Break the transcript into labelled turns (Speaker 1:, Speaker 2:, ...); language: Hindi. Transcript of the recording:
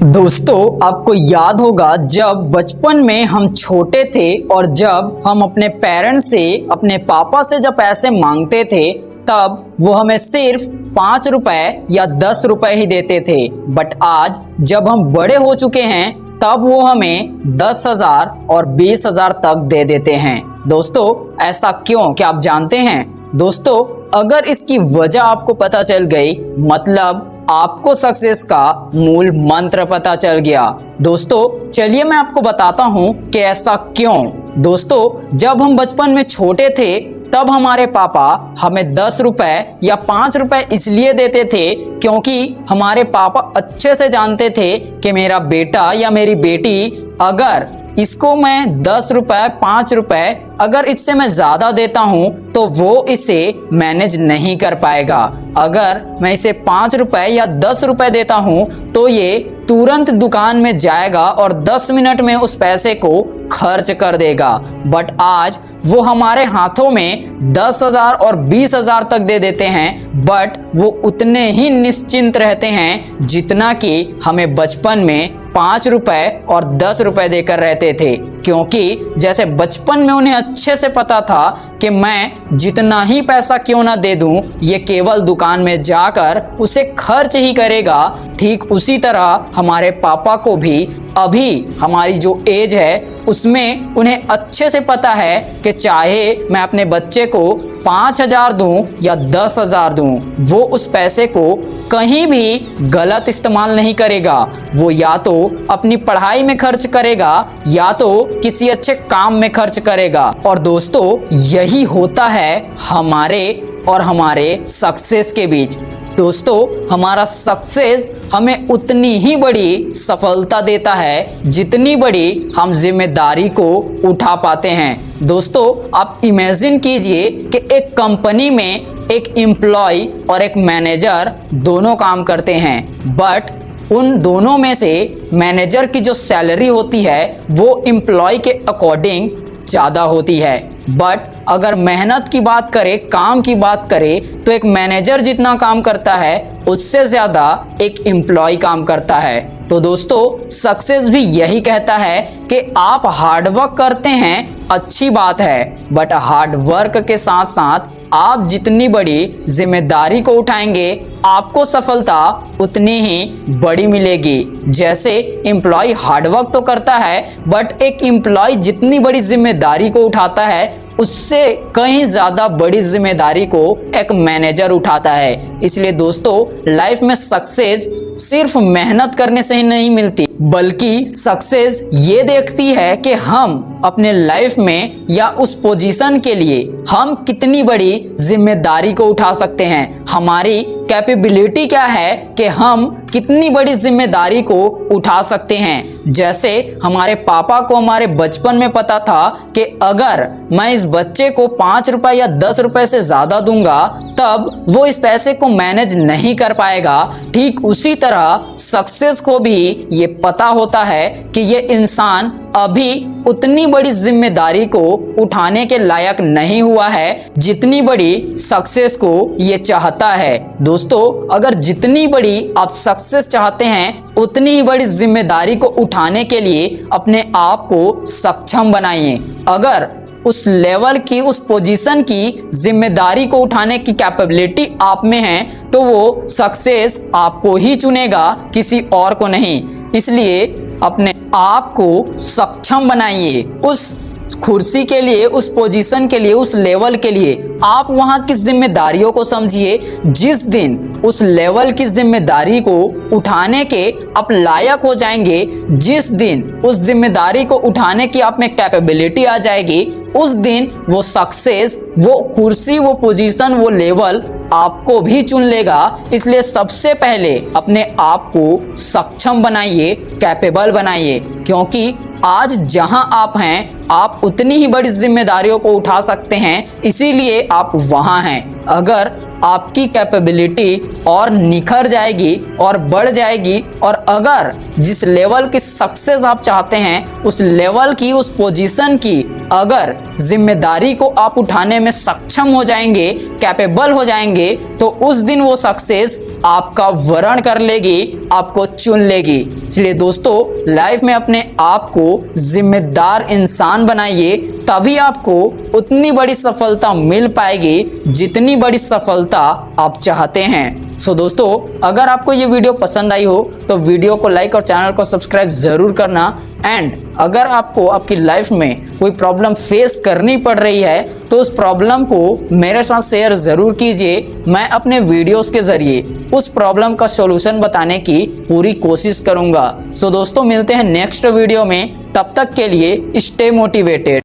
Speaker 1: दोस्तों, आपको याद होगा जब बचपन में हम छोटे थे और जब हम अपने पेरेंट्स से, अपने पापा से जब पैसे मांगते थे तब वो हमें सिर्फ 5 रुपए या 10 रुपए ही देते थे। बट आज जब हम बड़े हो चुके हैं तब वो हमें 10,000 और 20,000 तक दे देते हैं। दोस्तों, ऐसा क्यों, क्या आप जानते हैं? दोस्तों, अगर इसकी वजह आपको पता चल गई, मतलब आपको सक्सेस का मूल मंत्र पता चल गया। दोस्तों, चलिए मैं आपको बताता हूं कि ऐसा क्यों। दोस्तों, जब हम बचपन में छोटे थे तब हमारे पापा हमें 10 रुपए या 5 रुपए इसलिए देते थे क्योंकि हमारे पापा अच्छे से जानते थे कि मेरा बेटा या मेरी बेटी, अगर इसको मैं 10 रुपए 5 रुपए अगर इससे मैं ज्यादा देता हूं तो वो इसे मैनेज नहीं कर पाएगा। अगर मैं इसे 5 रुपए या 10 रुपए देता हूं तो ये तुरंत दुकान में जाएगा और 10 मिनट में उस पैसे को खर्च कर देगा। बट आज वो हमारे हाथों में 10,000 और 20,000 तक दे देते हैं, बट वो उतने ही निश्चिंत रहते हैं जितना कि हमें बचपन में 5 रुपए और 10 रुपए देकर रहते थे। क्योंकि जैसे बचपन में उन्हें अच्छे से पता था कि मैं जितना ही पैसा क्यों ना दे दूं, ये केवल दुकान में जाकर उसे खर्च ही करेगा। ठीक उसी तरह हमारे पापा को भी अभी हमारी जो एज है उसमें उन्हें अच्छे से पता है कि चाहे मैं अपने बच्चे को 5,000 दूं या 10,000 दूं, वो उस पैसे को कहीं भी गलत इस्तेमाल नहीं करेगा। वो या तो अपनी पढ़ाई में खर्च करेगा या तो किसी अच्छे काम में खर्च करेगा। और दोस्तों, यही होता है हमारे और हमारे सक्सेस के बीच। दोस्तों, हमारा सक्सेस हमें उतनी ही बड़ी सफलता देता है जितनी बड़ी हम जिम्मेदारी को उठा पाते हैं। दोस्तों, आप इमेजिन कीजिए कि एक कंपनी में एक एम्प्लॉय और एक मैनेजर दोनों काम करते हैं, बट उन दोनों में से मैनेजर की जो सैलरी होती है वो एम्प्लॉय के अकॉर्डिंग ज़्यादा होती है। बट अगर मेहनत की बात करें, काम की बात करें, तो एक मैनेजर जितना काम करता है उससे ज़्यादा एक एम्प्लॉय काम करता है। तो दोस्तों, सक्सेस भी यही कहता है कि आप हार्डवर्क करते हैं, अच्छी बात है, बट हार्डवर्क के साथ साथ आप जितनी बड़ी जिम्मेदारी को उठाएंगे आपको सफलता उतनी ही बड़ी मिलेगी। जैसे एम्प्लॉय हार्डवर्क तो करता है, बट एक एम्प्लॉय जितनी बड़ी जिम्मेदारी को उठाता है उससे कहीं ज़्यादा बड़ी जिम्मेदारी को एक मैनेजर उठाता है। इसलिए दोस्तों, लाइफ में सक्सेस सिर्फ मेहनत करने से ही नहीं मिलती, बल्कि सक्सेस ये देखती है कि हम अपने लाइफ में या उस पोजीशन के लिए हम कितनी बड़ी जिम्मेदारी को उठा सकते हैं। हमारी कैपेबिलिटी क्या है कि हम कितनी बड़ी जिम्मेदारी को उठा सकते हैं। जैसे हमारे पापा को हमारे बचपन में पता था कि अगर मैं इस बच्चे को 5 रुपए या 10 रुपए से ज़्यादा दूंगा तब वो इस पैसे को मैनेज नहीं कर पाएगा। ठीक उसी तरह सक्सेस को भी ये पता होता है कि ये इंसान अभी उतनी बड़ी जिम्मेदारी को उठाने के लायक नहीं हुआ है जितनी बड़ी सक्सेस को ये चाहता है। दोस्तों, अगर जितनी बड़ी आप सक्सेस चाहते हैं उतनी ही बड़ी जिम्मेदारी को उठाने के लिए अपने आप को सक्षम बनाइए। अगर उस लेवल की, उस पोजीशन की जिम्मेदारी को उठाने की कैपेबिलिटी आप में है तो वो सक्सेस आपको ही चुनेगा, किसी और को नहीं। इसलिए अपने आप को सक्षम बनाइए उस कुर्सी के लिए, उस पोजीशन के लिए, उस लेवल के लिए। आप वहाँ की जिम्मेदारियों को समझिए। जिस दिन उस लेवल की जिम्मेदारी को उठाने के आप लायक हो जाएंगे, जिस दिन उस जिम्मेदारी को उठाने की आप में कैपेबिलिटी आ जाएगी, उस दिन वो सक्सेस, वो कुर्सी, वो पोजीशन, वो लेवल आपको भी चुन लेगा। इसलिए सबसे पहले अपने आप को सक्षम बनाइए, कैपेबल बनाइए, क्योंकि आज जहां आप हैं आप उतनी ही बड़ी जिम्मेदारियों को उठा सकते हैं, इसीलिए आप वहां हैं। अगर आपकी कैपेबिलिटी और निखर जाएगी और बढ़ जाएगी, और अगर जिस लेवल की सक्सेस आप चाहते हैं उस लेवल की, उस पोजीशन की अगर जिम्मेदारी को आप उठाने में सक्षम हो जाएंगे, कैपेबल हो जाएंगे, तो उस दिन वो सक्सेस आपका वरण कर लेगी, आपको चुन लेगी। इसलिए दोस्तों लाइफ में अपने आप को जिम्मेदार इंसान बनाइए, तभी आपको उतनी बड़ी सफलता मिल पाएगी जितनी बड़ी सफलता आप चाहते हैं। सो दोस्तों अगर आपको ये वीडियो पसंद आई हो तो वीडियो को लाइक और चैनल को सब्सक्राइब जरूर करना। एंड अगर आपको आपकी लाइफ में कोई प्रॉब्लम फेस करनी पड़ रही है तो उस प्रॉब्लम को मेरे साथ शेयर ज़रूर कीजिए। मैं अपने वीडियोस के ज़रिए उस प्रॉब्लम का सॉल्यूशन बताने की पूरी कोशिश करूंगा। सो दोस्तों मिलते हैं नेक्स्ट वीडियो में, तब तक के लिए स्टे मोटिवेटेड।